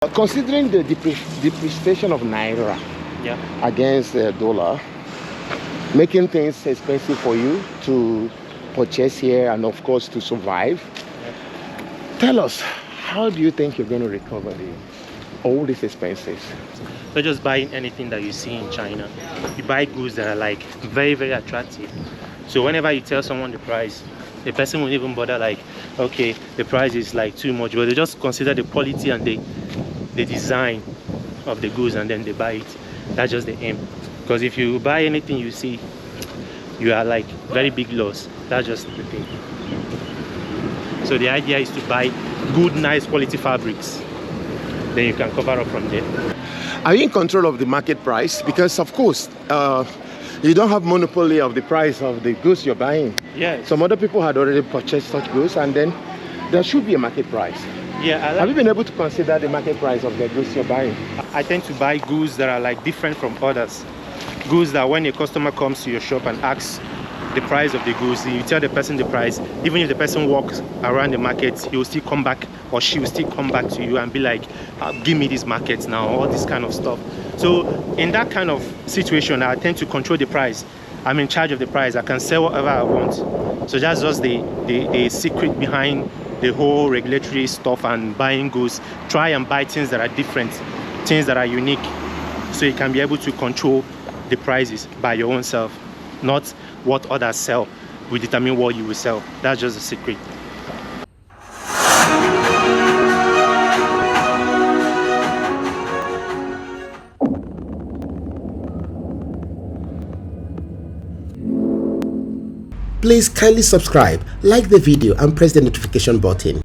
Considering the depreciation of Naira against the dollar, making things expensive for you to purchase here and of course to survive, tell us, how do you think you're going to recover all these expenses? So just buying anything that you see in China. You buy goods that are like very, very attractive. So whenever you tell someone the price, the person won't even bother like, okay, the price is like too much, but they just consider the quality and the design of the goods and then they buy it. That's just the aim. Because if you buy anything you see, you are like very big loss. That's just the thing. So the idea is to buy good, nice quality fabrics. Then you can cover up from there. Are you in control of the market price? Because of course, you don't have monopoly of the price of the goods you're buying. Yeah. Some other people had already purchased such goods, and then there should be a market price. Yeah. Have you been able to consider the market price of the goods you're buying? I tend to buy goods that are like different from others. Goods that when a customer comes to your shop and asks the price of the goods, you tell the person the price. Even if the person walks around the market, he will still come back, or she will still come back to you and be like, give me these markets now, all this kind of stuff. So in that kind of situation, I tend to control the price. I'm in charge of the price. I can sell whatever I want. So that's just the secret behind the whole regulatory stuff and buying goods. Try and buy things that are different, things that are unique, so you can be able to control the prices by your own self. Not what others sell will determine what you will sell. That's just the secret. Please kindly subscribe, like the video and press the notification button.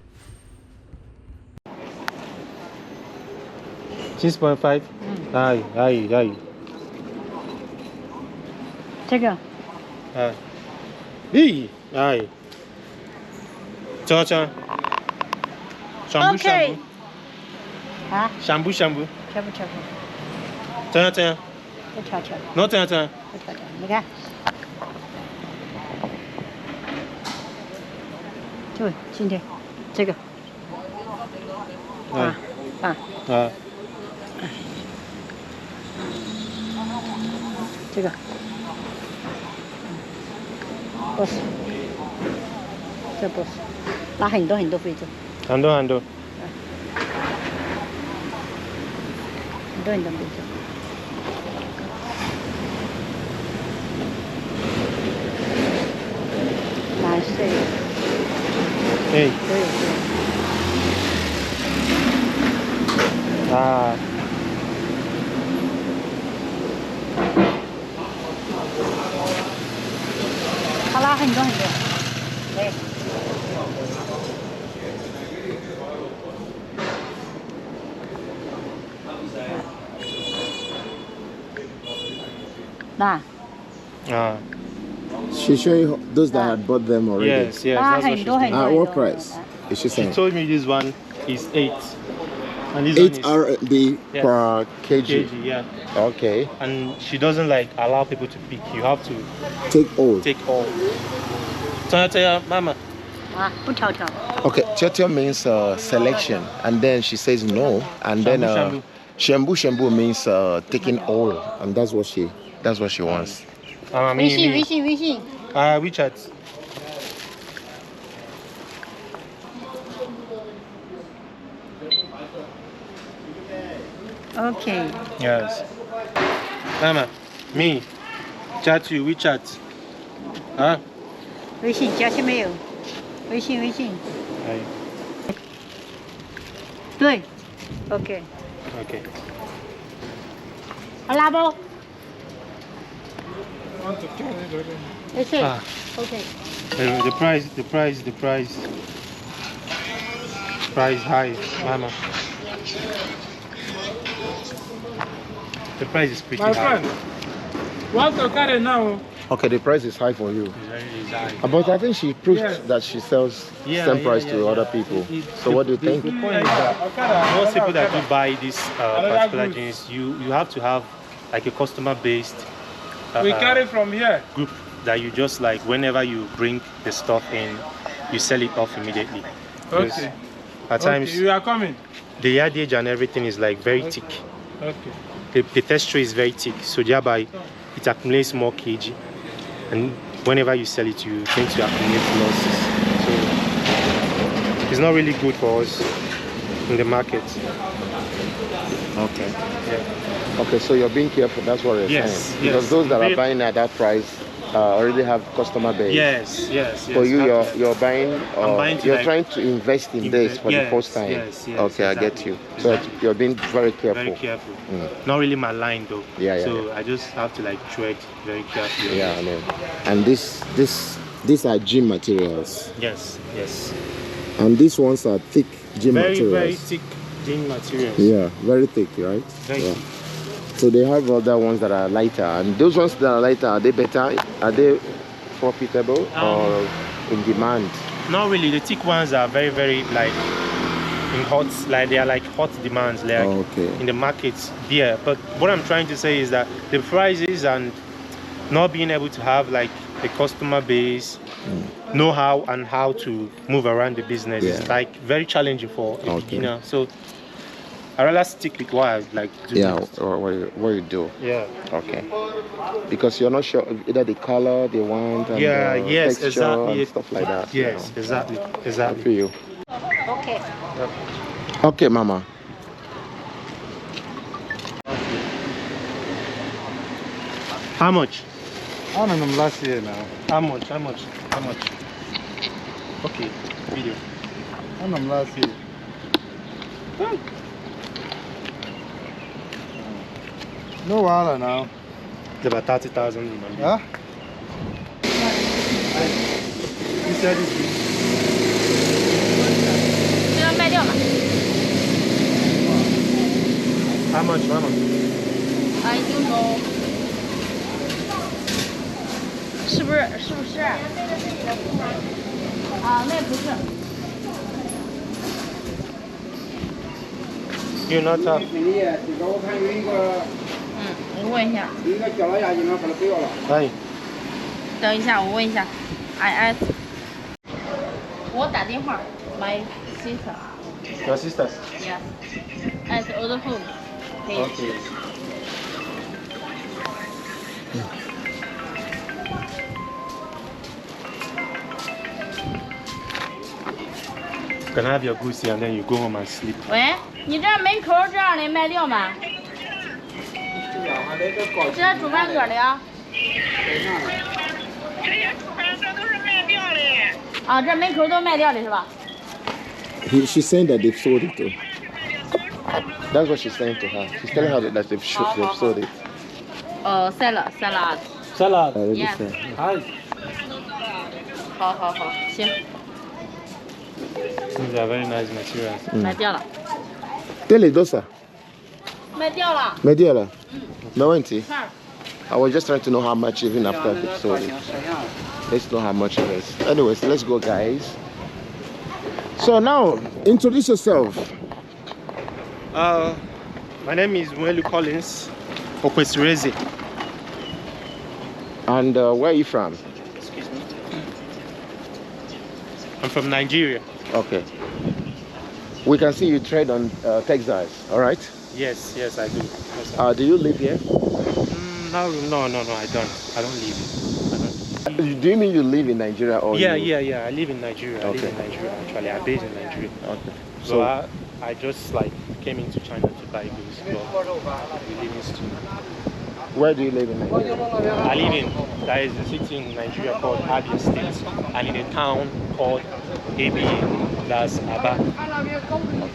6.5. Aye. 这个 Aye. Cha. OK 啊， Shampoo. 全部，这样。再调， No 这样。再调，你看，就今天这个，这个，boss， 这 boss， 拿很多非洲，很多，很多非洲。蓝色的，哎，对。啊，他拉很多，对。那。She showed you those that had bought them already. Yes. That's what she's doing. At what price is she saying? She told me this one is 8. And this 8 one is RMB per kg. yeah. Okay. And she doesn't like allow people to pick. You have to take all. Tell mama. 不调。 Okay, Tio means selection, and then she says no, and then Shambu means taking all, and that's what she wants. 微信。WeChat. OK。 Yes. Mama, me, chat you, WeChat. 微信加些没有？微信。哎。对。OK。好拉不？是。OK。The price high, mama. The price is pretty high. My friend, what's the carry now? Okay, the price is high for you. It's high. But I think she proved that she sells same price to other people. So what do you think? The point is that most people that do buy this particular jeans, you have to have like a customer-based we carry from here. Group that you just like whenever you bring the stuff in, you sell it off immediately. Okay. At times you are coming. the yardage and everything is like very thick. Okay. The texture is very thick, so thereby it accumulates more kg, and whenever you sell it, you tend to accumulate losses. So it's not really good for us in the market. Okay. Yeah. Okay, so you're being careful. That's what you're saying. Because yes. those that are buying at that price already have customer base. Yes. For you, you're buying. I'm buying you're like, trying to invest in this for the first time. Yes. Okay, exactly. I get you. So you're being very careful. Very careful. Not really my line though. So I just have to like tread very carefully. Yeah, I know. And these are gym materials. Yes. And these ones are thick gym materials. Very thick gym materials. Yeah, very thick, right? Very thick. So they have other ones that are lighter, and those ones that are lighter, are they better? Are they profitable or in demand? Not really. The thick ones are very like in hot, like they are like hot demands, like in the markets there. But what I'm trying to say is that the prices and not being able to have like a customer base, know-how and how to move around the business is like very challenging for a beginner. So I rather stick with what I like do. Or what you do. Yeah. Okay. Because you're not sure either the color they want and texture exactly. and stuff like that. Yes, exactly. I feel you. Okay. Okay, Mama. How much? I don't know, last year now. How much? Okay, video. I don't know, last year. No wahala now. It's about 30,000. Huh? You said it's good. 这要卖掉吗？ How much? I don't know。是不是？啊，那不是。 You're not tough. 我问一下。Hi. 等一下，我问一下。I ask。我打电话。My sister. Your sister? Yes. At other phone. Okay. Can I have your goods here and then you go home and sleep? 喂，你这门口这样的卖掉吗？这主办哥的呀。这些出版社都是卖掉的。啊，这门口都卖掉的是吧？ She's saying that they've sold it too. That's what she's saying to her. She's telling her that they've sold it. Salad. Salad. Yes. Hi. 好，行。 These are very nice materials. 卖掉了。 Tell it, Dosa. 卖掉了。 Mediala. No empty. 看。 I was just trying to know how much even after they sold it. Let's know how much it is. Anyways, let's go, guys. So now, introduce yourself. My name is Mwelu Collins Okwesireze. And where are you from? Excuse me. I'm from Nigeria. Okay. We can see you trade on textiles, all right? Yes, I do. Yes, do you live here? No, I don't. I don't live. Do you mean you live in Nigeria or? Yeah. I live in Nigeria. Okay. I live in Nigeria actually. I'm based in Nigeria. Okay. So I just like came into China to buy goods. We live in Stu. Where do you live in Nigeria? I live in, there is a city in Nigeria called Abia State, and in a town called ABA, that's Aba,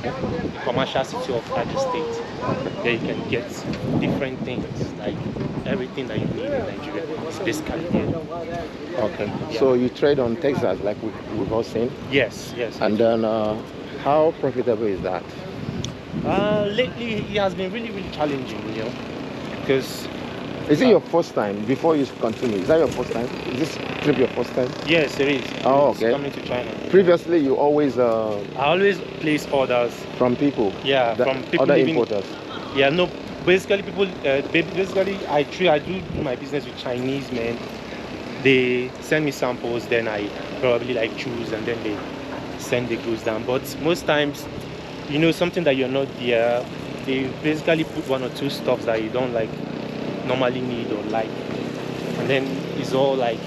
the commercial city of Abia State. There you can get different things, like everything that you need in Nigeria is basically there. Okay. Yeah. So you trade on textiles like we've all seen? Yes. And then how profitable is that? Lately it has been really challenging, because is it your first time? Before you continue, is that your first time? Is this trip your first time? yes, it is. Oh, It's okay. coming to China. Previously, you always I always place orders. from people. Yeah, from people other living. importers. Yeah, no. Basically, people. Basically, I do my business with Chinese men. They send me samples, then I probably like choose, and then they send the goods down. But most times, you know, something that you're not there, they basically put one or two stuffs that you don't like normally need or like, and then it's all like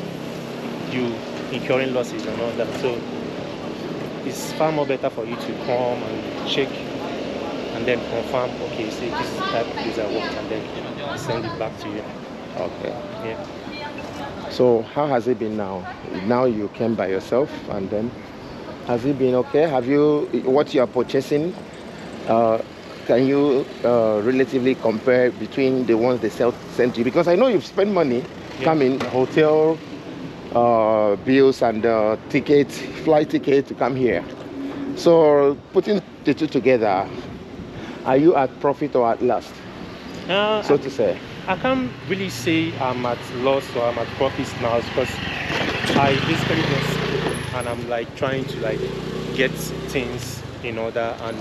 you incurring losses and all that. So it's far more better for you to come and check and then confirm, okay, say this is the type of place I want, and then send it back to you. Okay. Yeah. So how has it been now? Now you came by yourself, and then has it been okay? Have you, what you are purchasing, can you relatively compare between the ones they sent you? Because I know you've spent money coming, hotel bills and ticket, flight ticket to come here. So putting the two together, are you at profit or at loss, so to say? I can't really say I'm at loss or I'm at profits now, because I basically just and I'm like trying to like get things in order and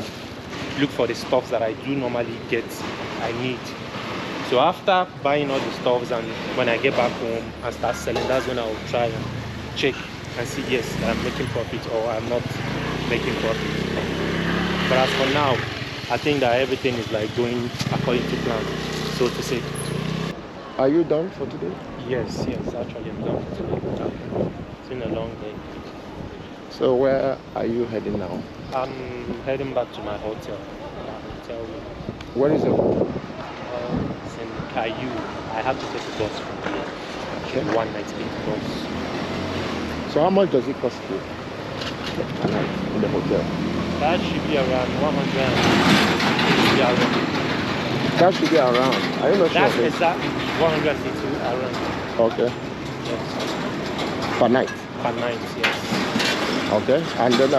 look for the stuff that I do normally get, I need. So after buying all the stuffs, and when I get back home and start selling, that's when I will try and check and see, yes, I'm making profit or I'm not making profit. But as for now, I think that everything is like going according to plan, so to say. Are you done for today? Yes, actually I'm done for today. It's been a long day. So where are you heading now? I'm heading back to my hotel. Where is it? It's in Caillou. I have to take a bus from here. Okay. 1 night bus. So how much does it cost you in the hotel? That should be around 150 around. That should be around. Are you not sure? That's exactly 152 around. Okay. Yes. Per night? Per night, yes. Okay. And then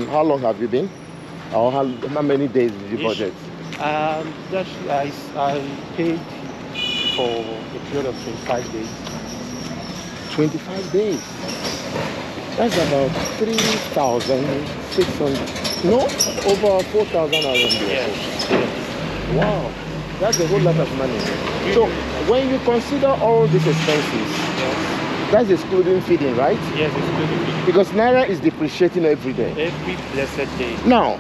how long have you been? Or how many days did you budget? I paid for a period of 25 days. 25 days? That's about 3,600. No? Over 4,000 RMB. Yes. Wow. That's a whole lot of money. So when you consider all these expenses, that's excluding feeding, right? Yes, excluding feeding. Because Naira is depreciating every day. Every blessed day. Now,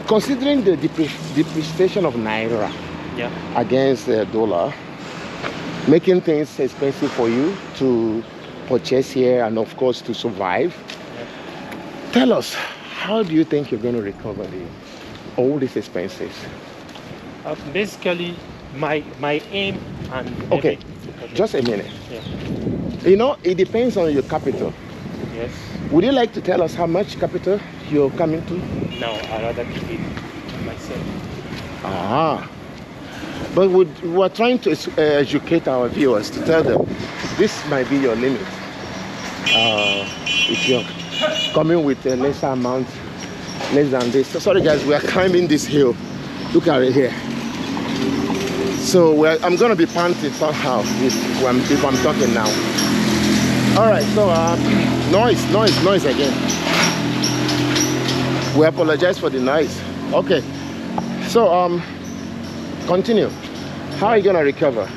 considering the depreciation of Naira against the dollar, making things expensive for you to purchase here and of course to survive, tell us, how do you think you're going to recover all these expenses? Basically, my aim and... Okay, just a minute. Yeah. You know, it depends on your capital. Yes. Would you like to tell us how much capital you're coming to? No, I'd rather keep it myself. Ah. But we're trying to educate our viewers to tell them this might be your limit. If you're coming with a lesser amount, less than this. So, sorry guys, we are climbing this hill. Look at it here. So I'm going to be panting somehow if I'm talking now. All right, so noise again. We apologize for the noise. Okay, so continue. How are you going to recover?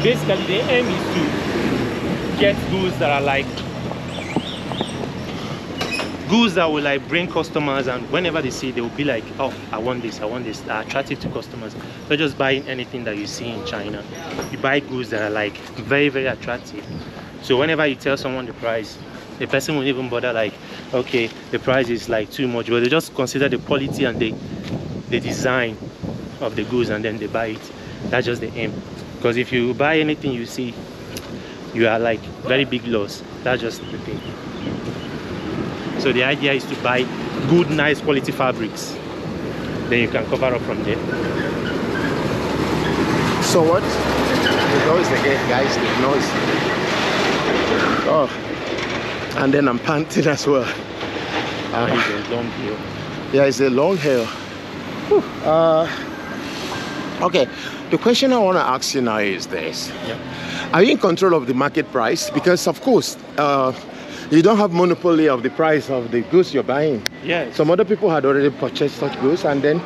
Basically the aim is to get goods that are like goods that will like bring customers, and whenever they see, they will be like, oh, I want this, attractive to customers. So just buying anything that you see in China, you buy goods that are like very, very attractive. So whenever you tell someone the price, the person won't even bother like, okay, the price is like too much, but they just consider the quality and the design of the goods, and then they buy it. That's just the aim. Because if you buy anything you see, you are like very big loss. That's just the thing. So the idea is to buy good, nice quality fabrics. Then you can cover up from there. So what? The noise again, guys, the noise. Oh, and then I'm panting as well. It's a long hill. Yeah, it's a long hill. Okay, the question I want to ask you now is this. Are you in control of the market price? Because of course, you don't have monopoly of the price of the goods you're buying. Yes. Some other people had already purchased such goods, and then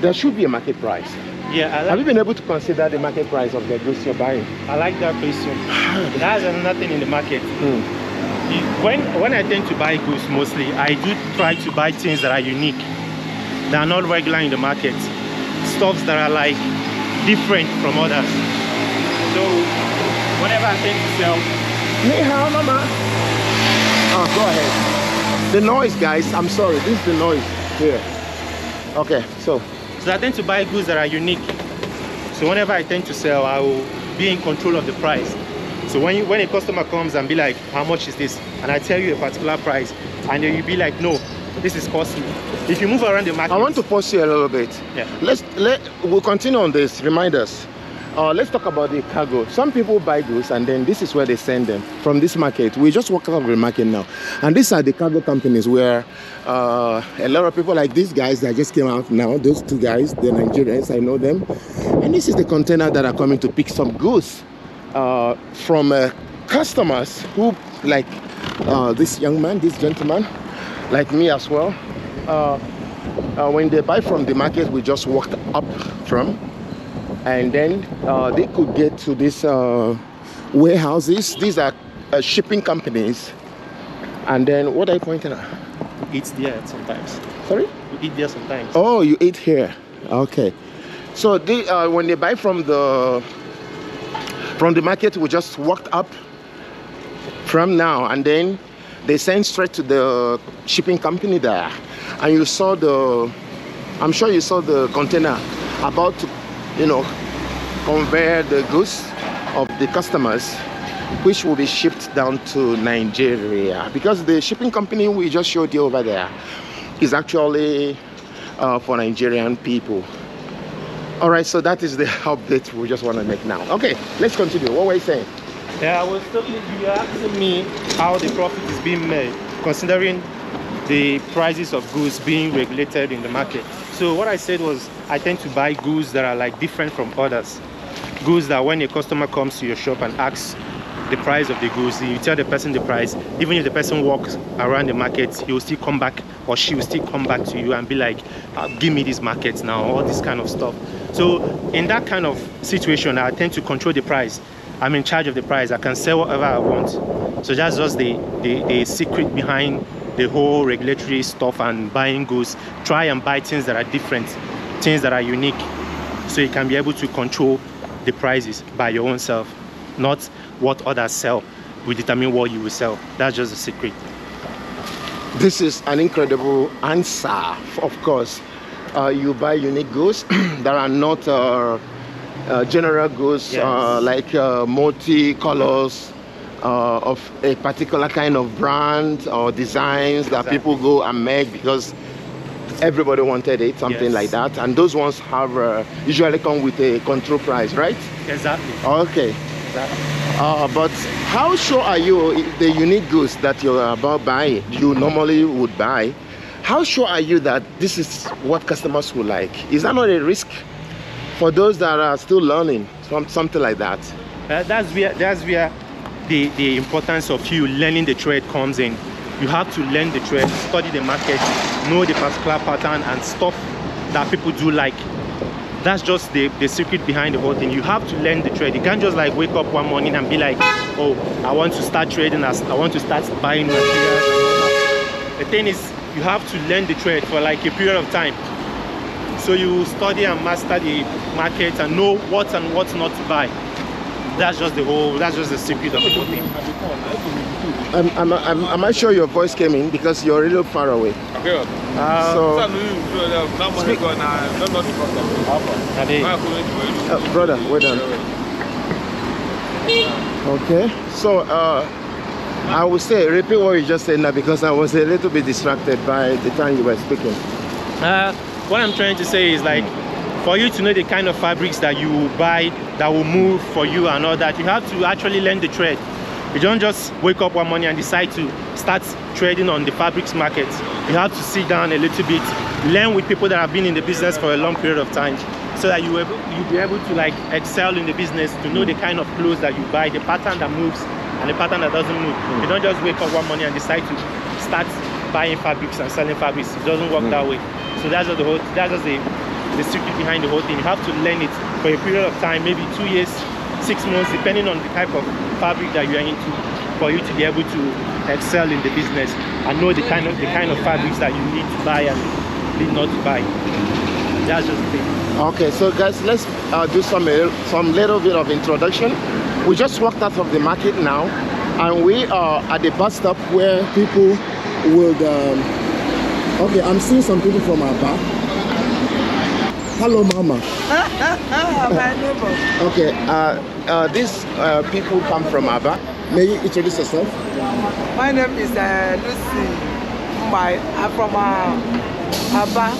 there should be a market price. Yeah. Have you been able to consider the market price of the goods you're buying? I like that question. There's nothing in the market. When I tend to buy goods, mostly I do try to buy things that are unique, that are not regular in the market, stuffs that are like different from others. So whatever I tend to sell. Ni hao, mama. Oh, go ahead. The noise, guys. I'm sorry. This is the noise here. Okay, so I tend to buy goods that are unique. So whenever I tend to sell, I will be in control of the price. So when a customer comes and be like, how much is this? And I tell you a particular price, and then you be like, no, this is costly. If you move around the market, I want to pause you a little bit. Yeah. We'll continue on this. Remind us. Let's talk about the cargo. Some people buy goods and then this is where they send them from this market. We just walked out of the market now, and these are the cargo companies where a lot of people like these guys that just came out now. Those two guys, they're Nigerians. I know them, and this is the container that are coming to pick some goods from customers who like this young man, this gentleman, like me as well. When they buy from the market, we just walked up from. And then they could get to these warehouses. These are shipping companies. And then what are you pointing at? We eat there sometimes. Sorry? We eat there sometimes. Oh, you eat here. Okay. So they, when they buy from the market, we just walked up from now, and then they send straight to the shipping company there. And you saw I'm sure you saw the container about to, convey the goods of the customers, which will be shipped down to Nigeria, because the shipping company we just showed you over there is actually for Nigerian people. All right, so that is the update we just want to make now. Okay, let's continue. What were you saying? Yeah, I was totally, you were asking me how the profit is being made, considering the prices of goods being regulated in the market. So what I said was, I tend to buy goods that are like different from others. Goods that when a customer comes to your shop and asks the price of the goods, you tell the person the price. Even if the person walks around the market, he will still come back, or she will still come back to you and be like, give me these markets now, all this kind of stuff. So in that kind of situation, I tend to control the price. I'm in charge of the price. I can sell whatever I want. So that's just the secret behind the whole regulatory stuff and buying goods. Try and buy things that are different, things that are unique, so you can be able to control the prices by your own self. Not what others sell will determine what you will sell. That's just the secret. This is an incredible answer. Of course, you buy unique goods that are not general goods. Yes. Like multi-colors of a particular kind of brand or designs that people go and make because everybody wanted it, something like that. And those ones have usually come with a control price, right? Exactly. Okay. Exactly. But how sure are you the unique goods that you're about buying, you normally would buy, how sure are you that this is what customers will like? Is that not a risk for those that are still learning, something like that? That's where the importance of you learning the trade comes in. You have to learn the trade, study the market, know the particular pattern and stuff that people do like. That's just the secret behind the whole thing. You have to learn the trade. You can't just like wake up one morning and be like, oh, I want to start trading, I want to start buying materials. The thing is, you have to learn the trade for like a period of time. So you study and master the market and know what and what not to buy. That's just the secret of the whole thing. Am I sure your voice came in because you're a little far away? Brother, we're done. Okay, so I would say repeat what you just said now because I was a little bit distracted by the time you were speaking. What I'm trying to say is like, for you to know the kind of fabrics that you will buy that will move for you and all that, you have to actually learn the trade. You don't just wake up one morning and decide to start trading on the fabrics market. You have to sit down a little bit, learn with people that have been in the business for a long period of time, so that you'll be able to like excel in the business, to know the kind of clothes that you buy, the pattern that moves and the pattern that doesn't move. You don't just wake up one morning and decide to start buying fabrics and selling fabrics. It doesn't work that way. So that's just the secret behind the whole thing. You have to learn it for a period of time, maybe 2 years, 6 months, depending on the type of fabric that you are into. for you to be able to excel in the business and know the kind of fabrics that you need to buy and need not to buy. That's just the thing. Okay, so guys, let's do some little bit of introduction. We just walked out of the market now, and we are at the bus stop where people would. Okay, I'm seeing some people from Aba. Hello, Mama. My neighbor. Okay, these people come from Aba. May you introduce yourself? My name is Lucy. I'm from Aba.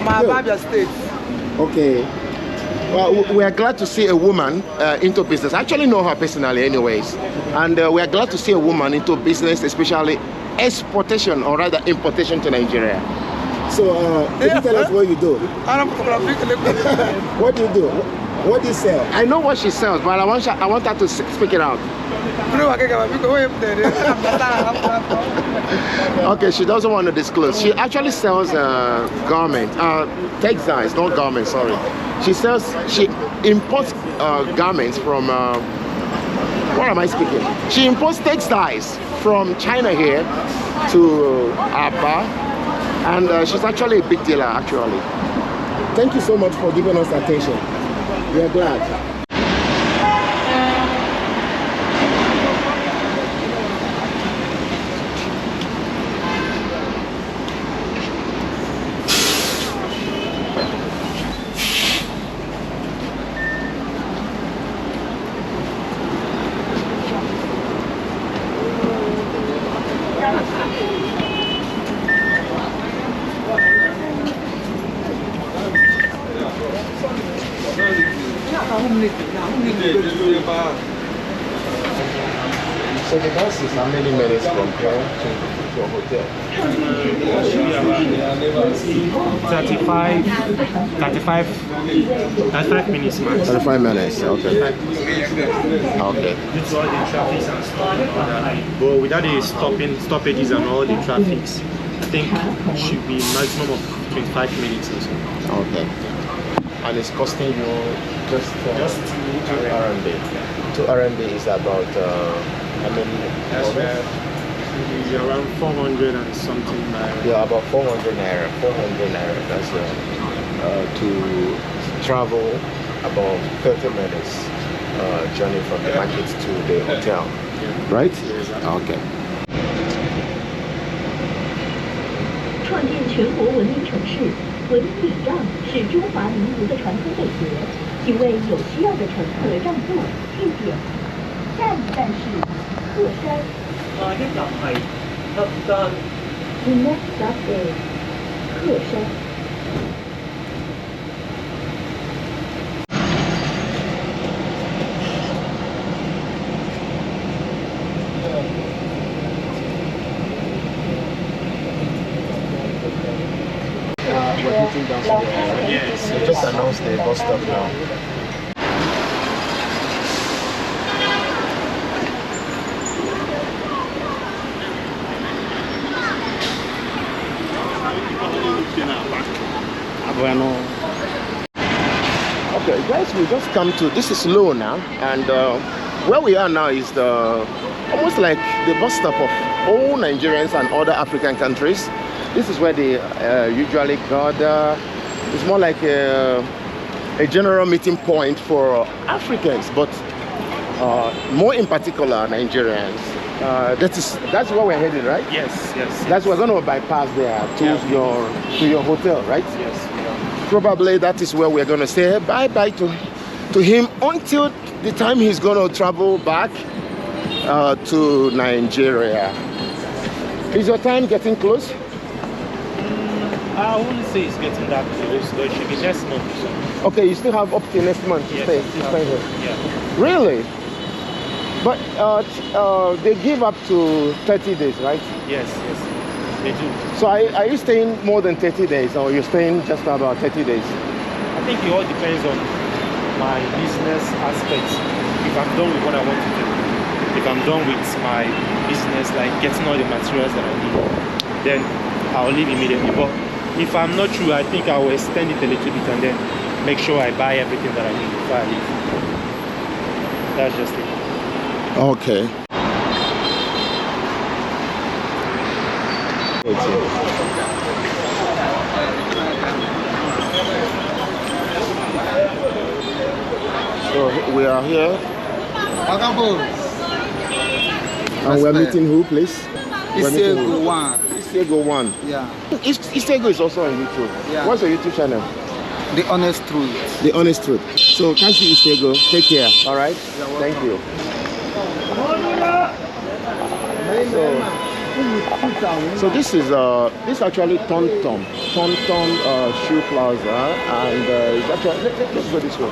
Abia State. Okay. Well, we are glad to see a woman into business. I actually know her personally anyways. And we are glad to see a woman into business, especially exportation or rather importation to Nigeria. So, can you tell us what you do? What do you do? What do you sell? I know what she sells, but I want her to speak it out. Okay, she doesn't want to disclose. She actually sells textiles, not garments, sorry. She imports garments from, what am I speaking? She imports textiles from China here to Aba, and she's actually a big dealer, actually. Thank you so much for giving us attention. We are glad. So the bus is how many minutes from here to your hotel? 35 minutes max. 35 minutes, okay. Okay. Due to all the traffic and stuff. But without the stoppages and all the traffics, I think it should be maximum of 25 minutes or so. Okay. And it's costing you just 2 RMB. 2 RMB is about how many? That's around 400 and something naira. Yeah, about 400 naira. 400 naira. That's to travel about 30 minutes journey from the market to the hotel. Yeah. Right? Okay. 创建全国文明城市，文明礼让是中华民族的传统美德，请为有需要的乘客让路据点。下一站是鹤山。The next stop is 鹤山。We're hitting down to the yes. We just announced the bus stop now. Okay, guys, we just come to, this is Low now, and where we are now is almost like the bus stop of all Nigerians and other African countries. This is where they usually gather. It's more like a general meeting point for Africans, but more in particular Nigerians. That's where we're headed, right? Yes. That's we're going to bypass there to your hotel, right? Yes. Probably that is where we're going to say bye-bye to him until the time he's going to travel back to Nigeria. Is your time getting close? I wouldn't say it's getting that close, but it should be next month. Okay, you still have up to next month to stay here. Yeah. Really? But they give up to 30 days, right? Yes, they do. So are you staying more than 30 days, or you're staying just about 30 days? I think it all depends on my business aspects. If I'm done with what I want to do, if I'm done with my business, like getting all the materials that I need, then I'll leave immediately. But if I'm not through, I think I will extend it a little bit and then make sure I buy everything that I need before I leave. That's just it. Okay. So we are here. And we're meeting who, please? Isego 1. Isego 1. Yeah. Isego is also on YouTube. Yeah. What's your YouTube channel? The Honest Truth. The Honest Truth. So, Kasi Isego, take care. All right? Thank you. So this is actually Tonton Shoe Plaza, and it's actually let's go this way.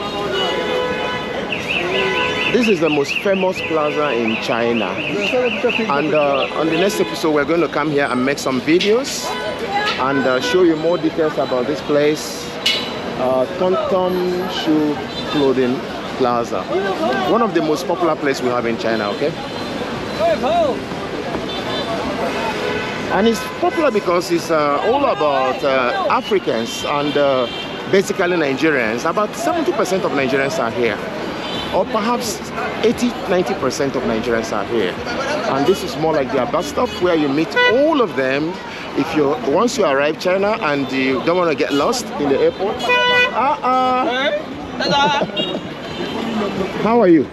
This is the most famous plaza in China, and on the next episode we're going to come here and make some videos and show you more details about this place, Tonton Shoe Clothing Plaza, one of the most popular places we have in China. Okay. And it's popular because it's all about Africans and basically Nigerians. About 70% of Nigerians are here, or perhaps 80–90% of Nigerians are here. And this is more like their bus stop where you meet all of them. If you once you arrive China and you don't want to get lost in the airport. How are you?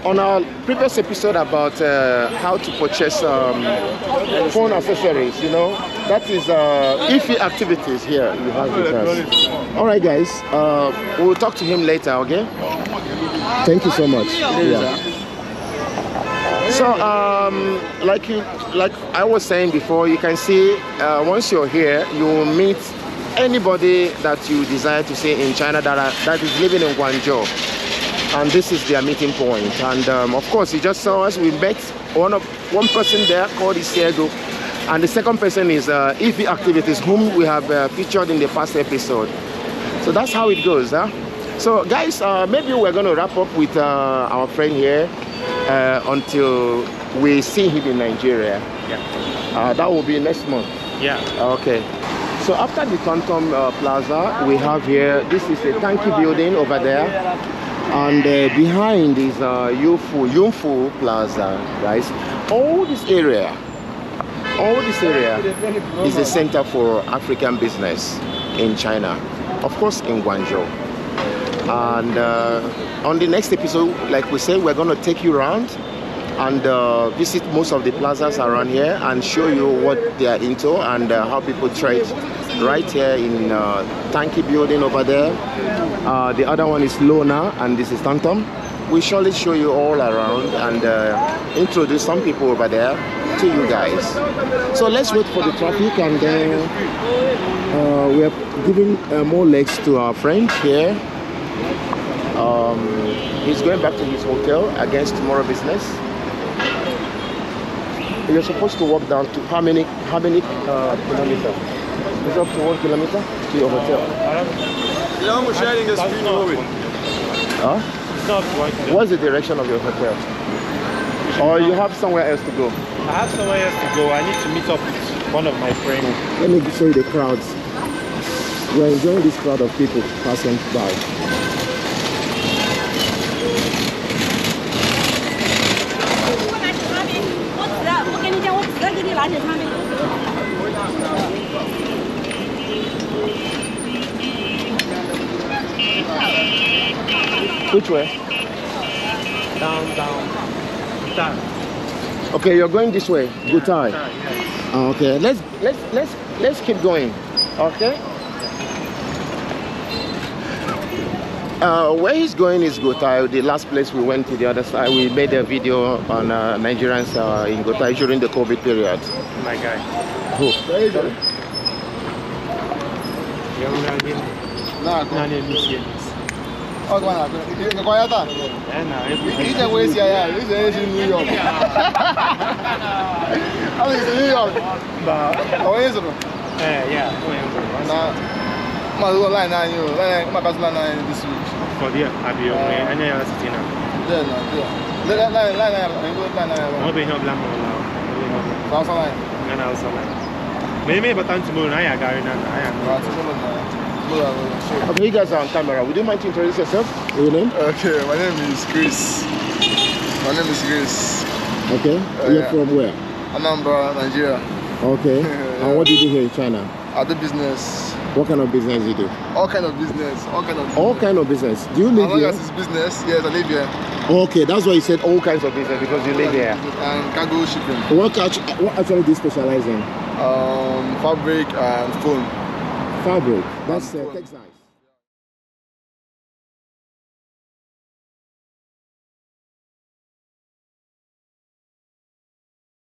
On our previous episode about how to purchase phone accessories, you know, that is iffy activities here you have with us. All right, guys, we'll talk to him later. Okay. Thank you so much. Yeah. So, like I was saying before, you can see once you're here, you will meet anybody that you desire to see in China that is living in Guangzhou, and this is their meeting point. And of course, you just saw us. We met one person there called Isego, and the second person is Iffy Activities, whom we have featured in the past episode. So that's how it goes, huh? So guys, maybe we're going to wrap up with our friend here until we see him in Nigeria. Yeah. That will be next month. Yeah. Okay. So after the Tonton Plaza, we have here, this is a tanky building over there, and behind is Yunfu Plaza, guys. All this area is a center for African business in China, of course in Guangzhou. And on the next episode, like we said, we're going to take you around and visit most of the plazas around here and show you what they are into and how people trade right here in Tanky building over there. The other one is Lona, and this is Tonton. We surely show you all around and introduce some people over there to you guys. So let's wait for the traffic, and then we are giving more legs to our friend here. He's going back to his hotel against tomorrow business. You're supposed to walk down to how many kilometers? It's up to 1 kilometer to your hotel. Huh? What's the direction of your hotel? Or you have somewhere else to go? I have somewhere else to go. I need to meet up with one of my friends. Let me show you the crowds. We're enjoying this crowd of people passing by. Which way? Down. Okay, you're going this way. Gutai. Yes. Okay, let's keep going. Okay. Where he's going is Gutai. The last place we went to the other side. We made a video on Nigerians in Gutai during the COVID period. My guy. Who? Oh, go on. Go quiet down. You can wait here. Yeah, this is New York. How is New York? How is it? Yeah. Nah. I'm going to line now. I'm going to line this week. For the avion, any other city now. Yeah. Line. I'm going to help Lambo now. Line. Maybe but tomorrow I got it now. Okay, you guys are on camera. Would you mind to introduce yourself? Your name? Okay, my name is Chris. Okay. You're from where? Anambra, Nigeria. Okay. And what do you do here in China? I do business. What kind of business do you do? All kind of business. All kind of business. Do you live here? As long as it's business, yes, I live here. Okay, that's why you said all kinds of business, because you live here. And cargo shipping. What actually do you specialize in? Fabric and phone. Fabric. That's textiles.